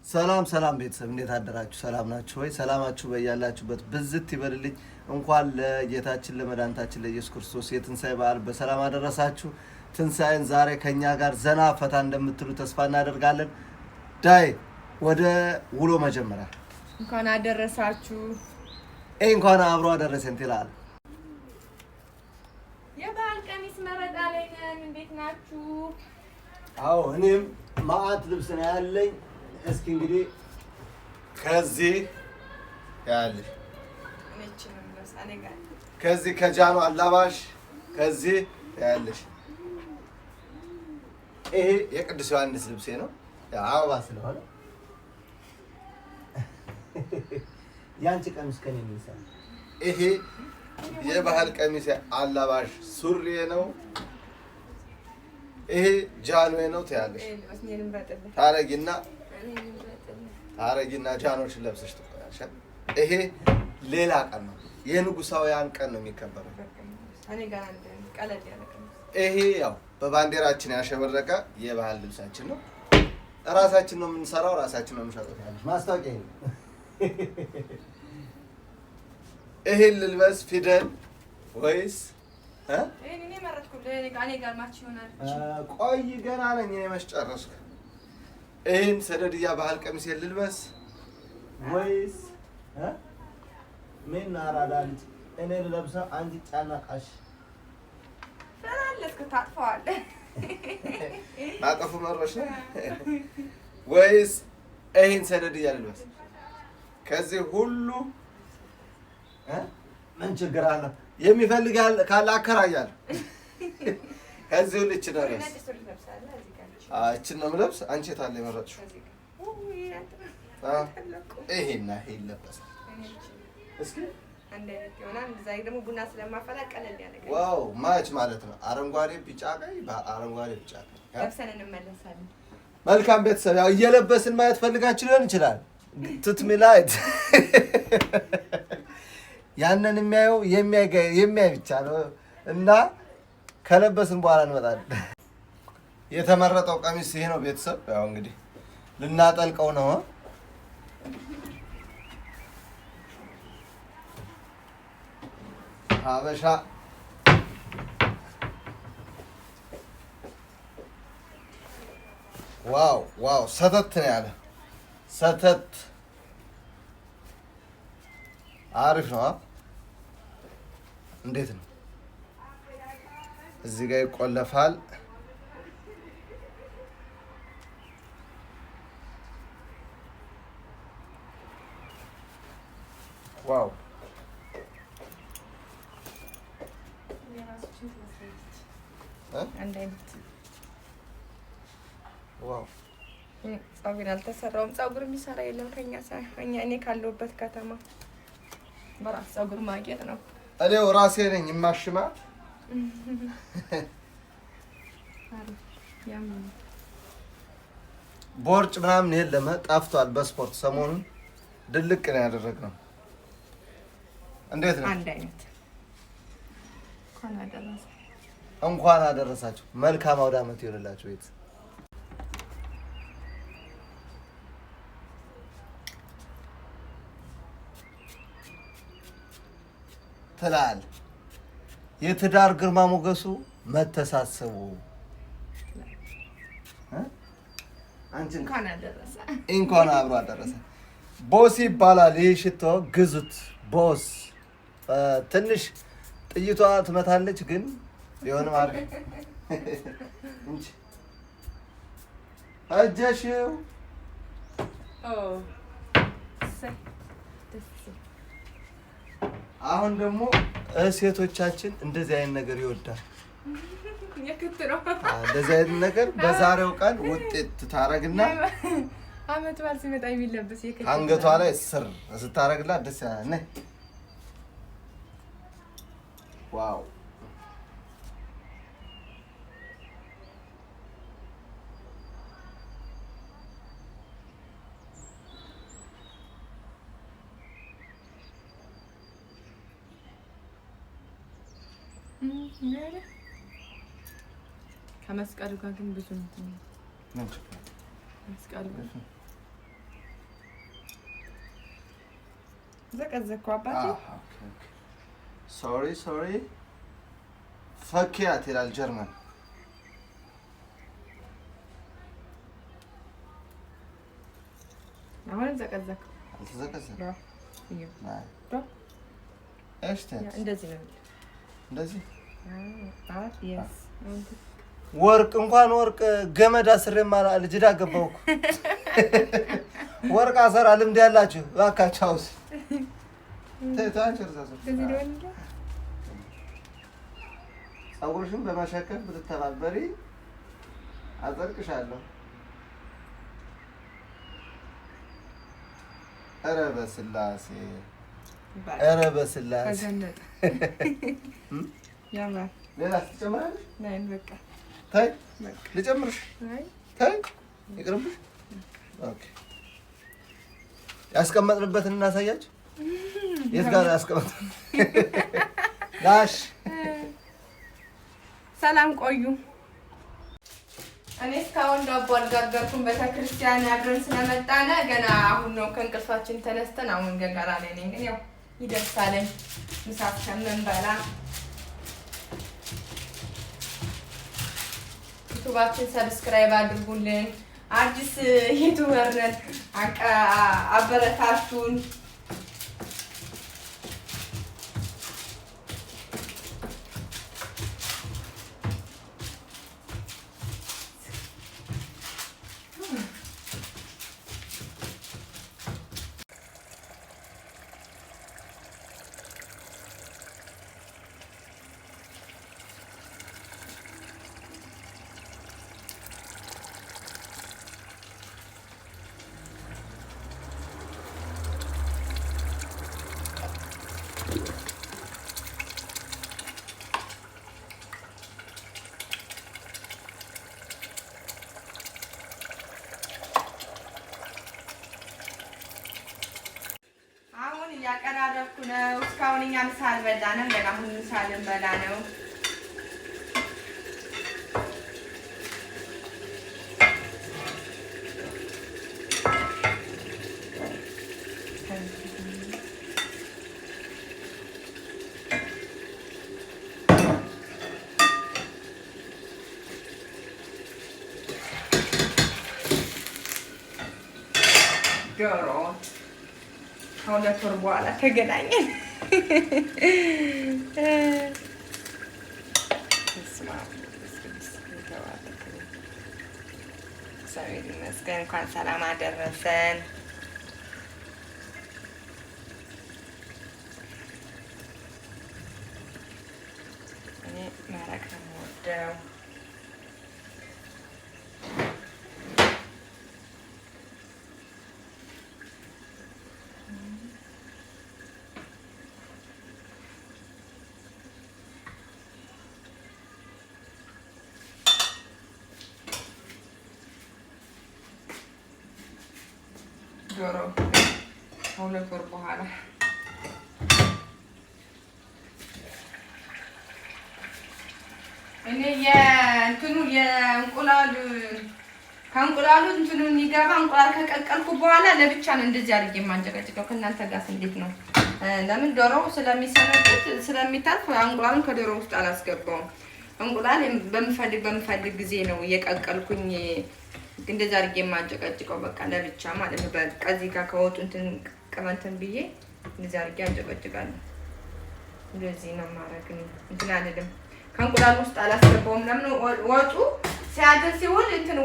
ሰላም ቤተሰብ እንዴት አደራችሁ? ሰላም ናችሁ ወይ? ሰላማችሁ በያላችሁበት ብዝት ይበልልኝ። እንኳን ለጌታችን ለመድኃኒታችን ለኢየሱስ ክርስቶስ የትንሣኤ በዓል በሰላም አደረሳችሁ። ትንሣኤን ዛሬ ከኛ ጋር ዘና ፈታ እንደምትሉ ተስፋ እናደርጋለን። ዳይ ወደ ውሎ መጀመሪያ እንኳን አደረሳችሁ። እንኳን አብሮ አደረሰን ትላል። የበዓል ቀሚስ መረጣ ላይ ነን። እንዴት ናችሁ? አዎ እኔም ማአት ልብስ ነው ያለኝ። እስኪ እንግዲህ ከዚህ ያለሽ ከዚህ ከጃኖ አላባሽ ከዚህ ያለሽ ይሄ የቅዱስ ዮሐንስ ልብሴ ነው። አበባ ስለሆነ ያንቺ ቀሚስ ከኔ የሚሰራ ይሄ የባህል ቀሚስ አላባሽ ሱሪ ነው። ይሄ ጃኖ ነው ትያለሽ። ታረጊና ጃኖችን ለብሰሽ ትቆያለሽ። ይሄ ሌላ ቀን ነው፣ የንጉሳውያን ቀን ነው የሚከበረው። ይሄ ያው በባንዲራችን ያሸበረቀ የባህል ልብሳችን ነው። ራሳችን ነው የምንሰራው፣ ራሳችን ነው የምንሸጠው። ማስታወቂያ ነው። ይሄን ልልበስ ፊደል ወይስ ቆይ ገና ነኝ እኔ መች ጨረስኩ። ይሄን ሰደድያ ባህል ቀሚስ ልልበስ ወይስ ምን አራዳልት እኔ ልለብሰው? አንቺ ጫናቃሽ ፈራለስከ ታጥፈዋለህ። ማጠፉ መሮሽ ነው ወይስ ይሄን ሰደድያ ልልበስ? ከዚህ ሁሉ ምን ችግር አለ? የሚፈልግ ካለ አከራያለሁ። ከዚህ ሁሉ እቺ ነው ለብስ እቺን ነው የምለብስ። አንቺ የት አለ የመረጥሽው? ይሄና ይሄ ይለበሳል። እስኪ ዋው ማች ማለት ነው። አረንጓዴ ቢጫ ቀይ፣ አረንጓዴ ቢጫ ቀይ ለብሰን እንመለሳለን። መልካም ቤተሰብ፣ ያው እየለበስን ማየት ፈልጋችሁ ሊሆን ይችላል። ትትሚላይት ያንን የሚያየው የሚያይ ብቻ ነው እና ከለበስን በኋላ እንመጣለን። የተመረጠው ቀሚስ ይሄ ነው ቤተሰብ። ያው እንግዲህ ልናጠልቀው ነው። ሀበሻ ዋው ሰተት ነው ያለ። ሰተት አሪፍ ነው። እንዴት ነው? እዚህ ጋር ይቆለፋል። ዋው አንድ አይነት ዋው። ፀጉር አልተሰራውም። ፀጉር የሚሰራ የለም ከኛ ሳይሆን እኔ ካለሁበት ከተማ በራስ ፀጉር ማግኘት ነው። እኔው ራሴ ነኝ የማሽማት። ቦርጭ ምናምን የለም፣ ጠፍቷል። በስፖርት ሰሞኑን ድልቅ ነው ያደረግነው። እንዴት ነው? አንድ አይነት እንኳን አደረሳችሁ። መልካም አውደ ዓመት ይሆንላችሁ ቤት ትላል። የትዳር ግርማ ሞገሱ መተሳሰቡ። አንቺ እንኳን አብሮ አደረሰ። ቦስ ይባላል ይህ ሽቶ፣ ግዙት። ቦስ ትንሽ ጥይቷ ትመታለች፣ ግን ቢሆንም አድርግ እንጂ እጀሽው። አሁን ደግሞ ሴቶቻችን እንደዚህ አይነት ነገር ይወዳል። እንደዚህ አይነት ነገር በዛሬው ቀን ውጤት ታረግና አመት በዓል ሲመጣ የሚለበስ አንገቷ ላይ ስር ስታረግላት ደስ ያለ ነይ። ዋው ከመስቀሉ ጋር ግን ብዙ እንትን መስቀሉ ዘቀዘቅኩ አባቴ። ሶሪ ፈኪያት ይላል ጀርመን። አሁን ዘቀዘቅ አልተዘቀዘቀ እዩ እንደዚህ ነው እንደዚህ yes ወርቅ እንኳን ወርቅ ገመድ አስሬማ ልጅዳ ገባው ወርቅ አሰራ ልምድ ያላችሁ እባካችሁስ ተታንቸርዛሱ ፀጉርሽን በማሻከል ብትተባበሪ አጸድቅሻለሁ። ኧረ በስላሴ አዘነጠ ያማ ሌላ ትጨምራለሽ? ነይ በቃ ታይ ልጨምርሽ? ታይ ይቅርብሽ። ኦኬ ያስቀመጥንበትን እናሳያችሁ። የት ጋር ያስቀመጥ ዳሽ ሰላም ቆዩ። እኔ እስካሁን ዳቦ አልጋገርኩም። ቤተክርስቲያን አብረን ስለመጣን ገና አሁን ነው ከእንቅልፋችን ተነስተን አሁን ገጋራ ላይ ነኝ። ግን ያው ይደርሳለኝ ምሳ ከምንበላ ዩቲዩባችን ሰብስክራይብ አድርጉልን። አዲስ ዩቲዩበር ነን፣ አበረታቱን። እያቀራረብኩ ነው። እስካሁን እኛ ምሳ አልበላንም። ገና አሁን ምሳ ልንበላ ነው። ዶሮ ከሁለት ወር በኋላ ተገናኘን። እግዚአብሔር ይመስገን። እንኳን ሰላም አደረሰን። እኔ መረቅ ነው የምወደው። ዶሮ ከሁለት ወር በኋላ እኔ የእንትኑ የእንቁላሉ ከእንቁላሉ እንትኑ የሚገባ እንቁላል ከቀቀልኩ በኋላ ለብቻ ነው እንደዚህ አድርጌ የማንጨቀጭቀው። ከእናንተ ጋር እንዴት ነው? ለምን ዶሮ ስለሚሰነጥት ስለሚታልፍ እንቁላሉን ከዶሮ ውስጥ አላስገባውም። እንቁላል በምፈልግ ጊዜ ነው እየቀቀልኩኝ እንደዛ አድርጌ የማንጨቀጭቀው። በቃ ለብቻ ማለት ነው። በቃ እዚህ ጋር ከወጡ እንትን ቅመንትን ብዬ እንደዛ አድርጌ አንጨቀጭቃለሁ። እንደዚህ ነው ማድረግ ነው። እንትን አልልም። ከእንቁላል ውስጥ አላስገባውም። ለምን ወጡ ሲያድር ሲሆን እንትን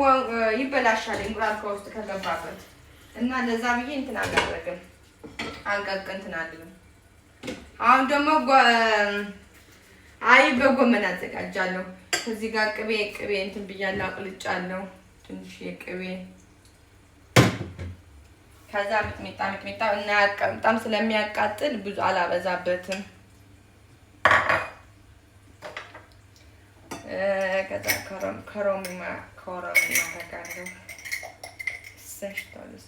ይበላሻል እንቁላል ከውስጥ ከገባበት እና ለዛ ብዬ እንትን አላደርግም። አንቀቅ እንትን አልልም። አሁን ደግሞ አይ በጎመን አዘጋጃለሁ። ከዚህ ጋር ቅቤ እንትን ብያለሁ፣ አቅልጫለሁ ትንሽ የቅቤ ከዛ ሚጥሚጣ እና በጣም ስለሚያቃጥል ብዙ አላበዛበትም። ከዛ ከሮሚማ አደርጋለሁ። ሰሽታለሁ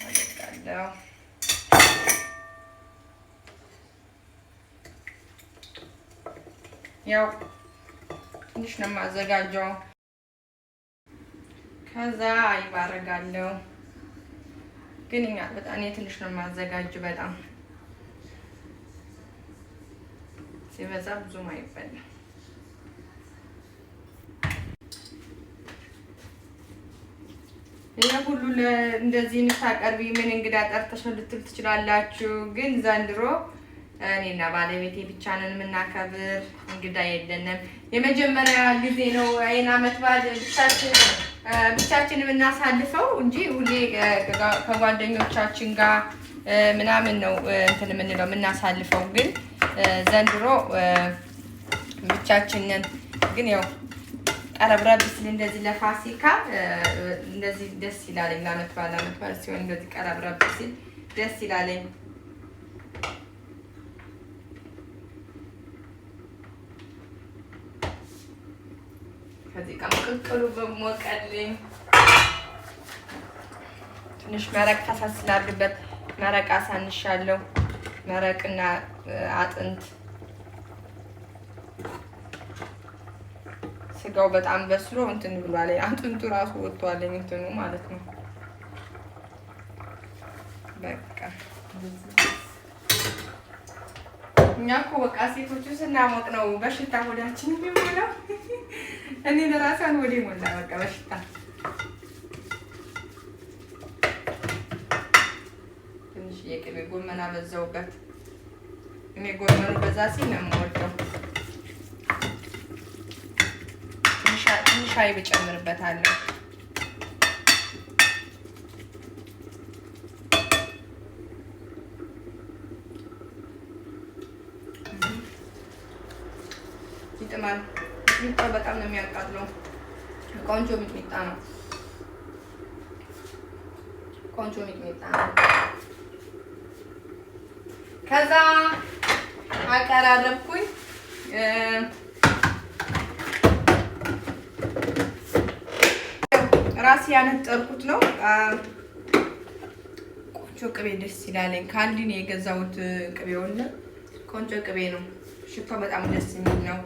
አደርጋለሁ። ያው ትንሽ ነው የማዘጋጀው። ከዛ ይባረጋለሁ። ግን እኔ ትንሽ ነው የማዘጋጀው። በጣም ሲበዛ ብዙም አይበላም። ይሄ ሁሉ እንደዚህ የምታቀርቢ ምን እንግዳ ጠርተሽ ልትል ትችላላችሁ። ግን ዘንድሮ እኔና ባለቤቴ ብቻ ነን የምናከብር፣ እንግዳ የለንም። የመጀመሪያ ጊዜ ነው አይና ዓመት በዓል ብቻችን የምናሳልፈው እንጂ ሁሌ ከጓደኞቻችን ጋር ምናምን ነው እንትን የምንለው የምናሳልፈው። ግን ዘንድሮ ብቻችንን ግን ያው ቀረብረብ ሲል እንደዚህ ለፋሲካ እንደዚህ ደስ ይላለኝ። ለዓመት በዓል ሲሆን እንደዚህ ቀረብረብ ሲል ደስ ይላለኝ። ከዚህ ጋር ቅቅሉ በሞቀልኝ ትንሽ መረቅ ፈሰስ ስላልበት መረቅ አሳንሻለሁ። መረቅና አጥንት ስጋው በጣም በስሎ እንትን ብሏል። አጥንቱ ራሱ ወጥቷልኝ እንትኑ ማለት ነው። በቃ እኛ እኮ በቃ ሴቶቹ ስናሞቅ ነው በሽታ ሆዳችን የሚሞላው። እኔ ለራሴን ወዴ ሞላ በቃ በሽታ። ትንሽ የቅቤ ጎመን አበዛውበት። እኔ ጎመኑ በዛ ሲል ነው የምወደው። ትንሽ አይብ እጨምርበታለሁ። ይጥማል። ሚጥሚጣው በጣም ነው የሚያቃጥለው። ቆንጆ ሚጥሚጣ ነው። ቆንጆ ሚጥሚጣ ነው። ከዛ አቀራረብኩኝ። ራሴ ያነጠርኩት ነው። ቆንጆ ቅቤ ደስ ይላለኝ። ካንዲ ነው የገዛሁት ቅቤውን። ቆንጆ ቅቤ ነው። ሽታው በጣም ደስ የሚል ነው።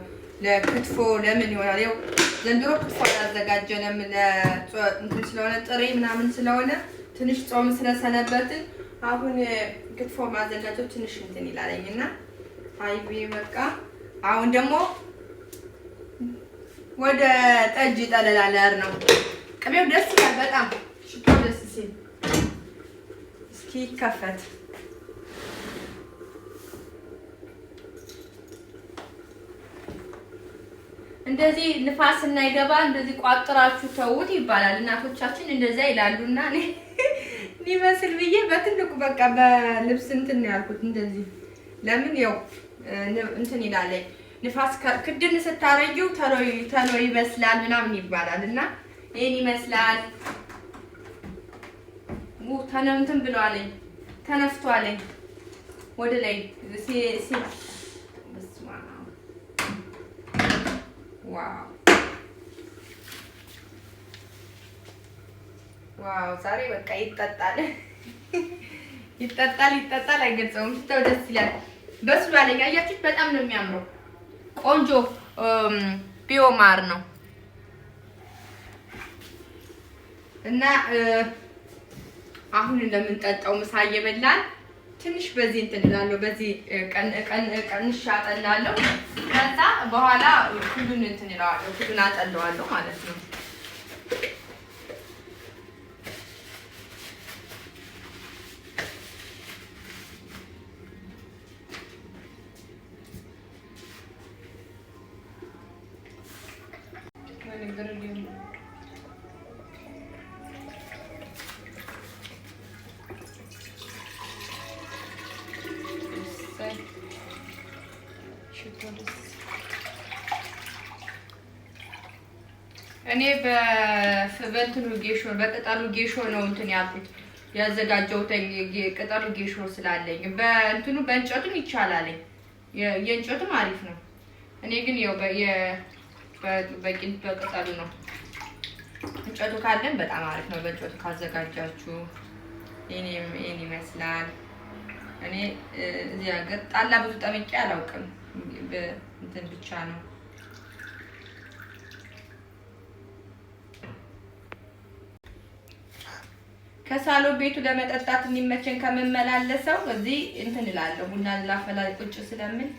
ለክትፎ ለምን ይሆናል? ያው ዘንድሮ ክትፎ አላዘጋጀንም እንትን ስለሆነ ጥሬ ምናምን ስለሆነ ትንሽ ጾም ስለሰነበትን አሁን ክትፎ ማዘጋጀው ትንሽ እንትን ይላለኝና አይቢ በቃ አሁን ደግሞ ወደ ጠጅ ጠለላላር ነው። ቅቤው ደስ ይላል በጣም ሽታው ደስ ሲል እስኪ ከፈት እንደዚህ ንፋስ እናይገባ እንደዚህ ቋጥራችሁ ተውት ይባላል። እናቶቻችን እንደዛ ይላሉና እኔ ሊመስል ብዬ በትልቁ በቃ በልብስ እንትን ያልኩት እንደዚህ ለምን ያው እንትን ይላል ንፋስ ክድን ስታረጊው ተሎ ይበስላል ምናምን ይባላል እና ይሄን ይመስላል። ተነምትን ብሏልኝ ተነፍቷልኝ ወደ ላይ ዋው ዛሬ በቃ ይጠጣል ይጠጣል አይገልጸውም። ሽታው ደስ ይላል። በስሏል። አያችሁት? በጣም ነው የሚያምረው። ቆንጆ ቢዮማር ነው እና አሁን እንደምንጠጣው ምሳ እየበላን ትንሽ በዚህ እንትን እላለሁ። በዚህ ቀንሻ አጠላለሁ። ከዛ በኋላ ሁሉን እንትን እላለሁ። ሁሉን አጠለዋለሁ ማለት ነው። እኔ በእንትኑ ጌሾ በቅጠሉ ጌሾ ነው እንትን ያልኩት ያዘጋጀሁት። ቅጠሉ ጌሾ ስላለኝ በእንትኑ በእንጨቱም ይቻላል። የእንጨቱም አሪፍ ነው። እኔ ግን ያው በቅጠሉ ነው። እንጨቱ ካለን በጣም አሪፍ ነው። በእንጨቱ ካዘጋጃችሁ ይሄን ይመስላል። እኔ እዚህ ሀገር ጣላ ብዙ ጠምቄ አላውቅም። እንትን ብቻ ነው። ከሳሎን ቤቱ ለመጠጣት የሚመቸን ከመመላለሰው እዚህ እንትን እላለሁ ቡና ላፈላ ቁጭ ስለምን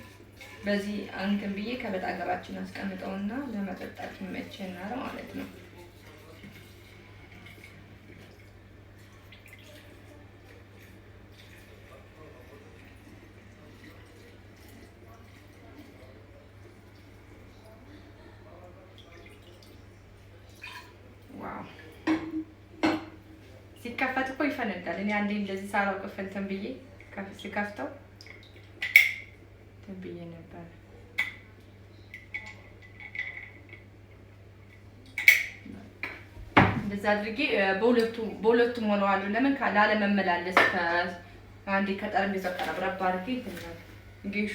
በዚህ አንተን ብዬ ከበጣ ገባችን አስቀምጠውና ለመጠጣት ይመቸናል ማለት ነው። ዋው ሲከፈት እኮ ይፈነዳል። እኔ አንዴ እንደዚህ ሳላውቅ እንትን ብዬ ሲከፍተው ብዬ ነበር። እንደዛ አድርጌ በሁለቱም ሆነዋለሁ። ለምን ላለመመላለስ አንዴ ከጠረጴዛው ቀረብ አድርጌ እንትን ጌሾ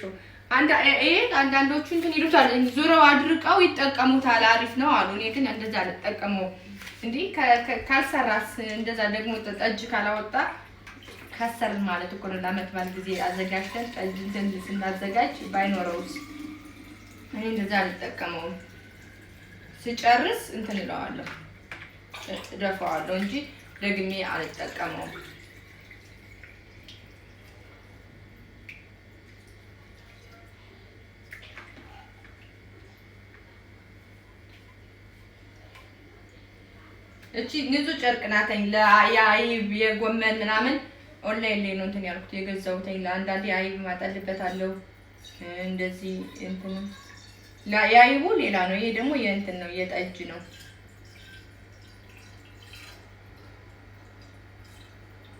አንዳንዶቹ እንትን ይሉታል ዙረው አድርቀው ይጠቀሙታል። አሪፍ ነው አሉ። እኔ ግን እንደዛ አልጠቀመውም። እንዴ ካልሰራስ እንደዛ ደግሞ ጠጅ ካላወጣ ከሰር ማለት እኮ ነው። ለዓመት በዓል ጊዜ አዘጋጅተን ጠጅ እንትን ስናዘጋጅ ባይኖረውስ? እኔ እንደዛ አልጠቀመውም። ስጨርስ እንትን እለዋለሁ እደፋዋለሁ እንጂ ደግሜ አልጠቀመውም። እቺ ንጹህ ጨርቅ ናተኝ ለአይብ የጎመን ምናምን ኦንላይን ላይ ነው እንትን ያልኩት የገዛሁትኝ። ለአንዳንዴ አይብ ማጠልበታለሁ እንደዚህ እንትን የአይቡ ሌላ ነው። ይሄ ደግሞ የእንትን ነው የጠጅ ነው።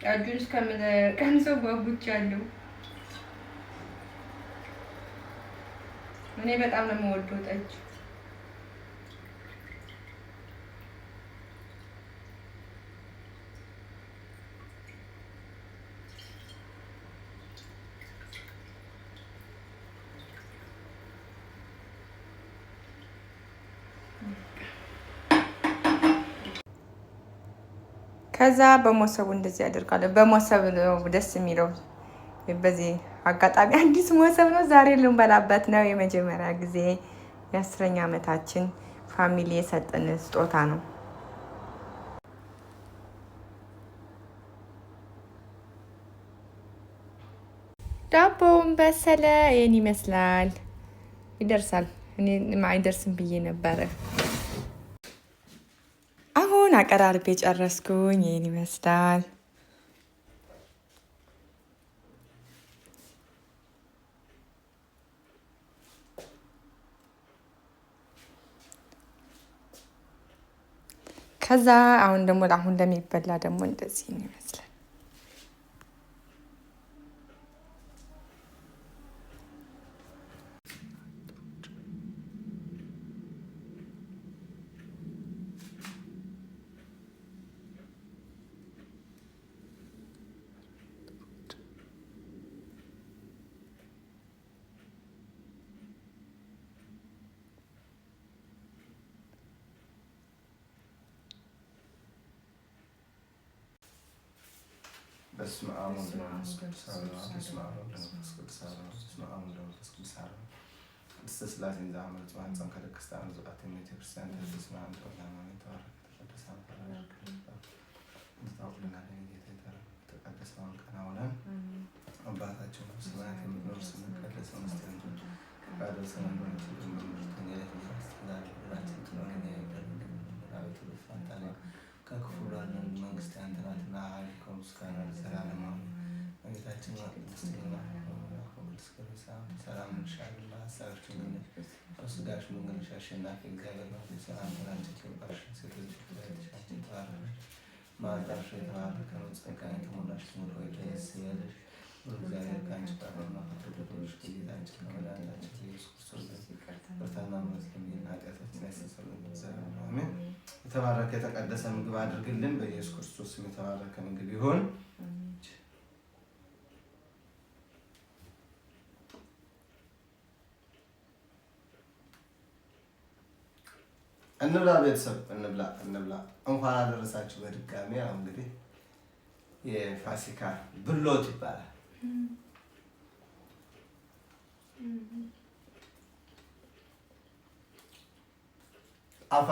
ጠጁን እስከምቀምሰው ጓጉቻለሁ። እኔ በጣም ነው የምወደው ጠጅ። ከዛ በሞሰቡ እንደዚህ አደርጋለሁ። በሞሰብ ነው ደስ የሚለው። በዚህ አጋጣሚ አዲስ ሞሰብ ነው ዛሬ ልንበላበት ነው። የመጀመሪያ ጊዜ የ10ኛ ዓመታችን ፋሚሊ የሰጠን ስጦታ ነው። ዳቦውን በሰለ። ይሄን ይመስላል። ይደርሳል። እኔ አይደርስም ብዬ ነበረ። አሁን አቀራርቤ ጨረስኩኝ። ይሄን ይመስላል። ከዛ አሁን ደግሞ ለሚበላ ደግሞ እንደዚህ ይመስላል። በስመ አብ ወወልድ ወመንፈስ ቅዱስ አሐዱ አምላክ። በስመ አብ ወወልድ ወመንፈስ ቅዱስ አሐዱ አምላክ። በስመ አብ ወወልድ ወመንፈስ ቅዱስ አሐዱ አምላክ። ቅድስት ሥላሴን ዘአመልጽ ወአንጸም ከደቅስተ አንዙአት ቤተ ክርስቲያን ተስማ አንተ ወላማን ተባረክ ተቀደሰ አንተ ተቀደሰውን ቀን አውለን አባታቸው ነው ሰማያት የምትኖር ስምህ ይቀደስ ይመስገን ፈቃድህ በሰማይ ከክፉ ላለን መንግስት ያንተ ናትና ኃይል ከምስጋና ለዘላለም አሜን። እመቤታችን ቅድስት ሰላም እንልሻለን። ሀሳብሽን በስጋሽ መንገድሽ አሸናፊ እግዚአብሔር ነው። ሰላም ላንቺ ይገባሽ። ሴቶች ሁላችን ተባረክሽ፣ ማኅፀንሽ የተባረከ ነው። ጸጋን የተሞላሽ ሆይ ደስ ይበልሽ፣ እግዚአብሔር ከአንቺ ጋር ነውና ከተወደደው ከጌታችን ከመድኃኒታችን ከኢየሱስ ክርስቶስ ይቅርታና ምሕረት ለሚለን ኃጢአታችንን ያስተሰርይልን ዘንድ አሜን። የተባረከ የተቀደሰ ምግብ አድርግልን። በኢየሱስ ክርስቶስ ስም የተባረከ ምግብ ይሁን። እንብላ ቤተሰብ እንብላ። እንኳን አደረሳችሁ በድጋሚ። አሁን እንግዲህ የፋሲካ ብሎት ይባላል።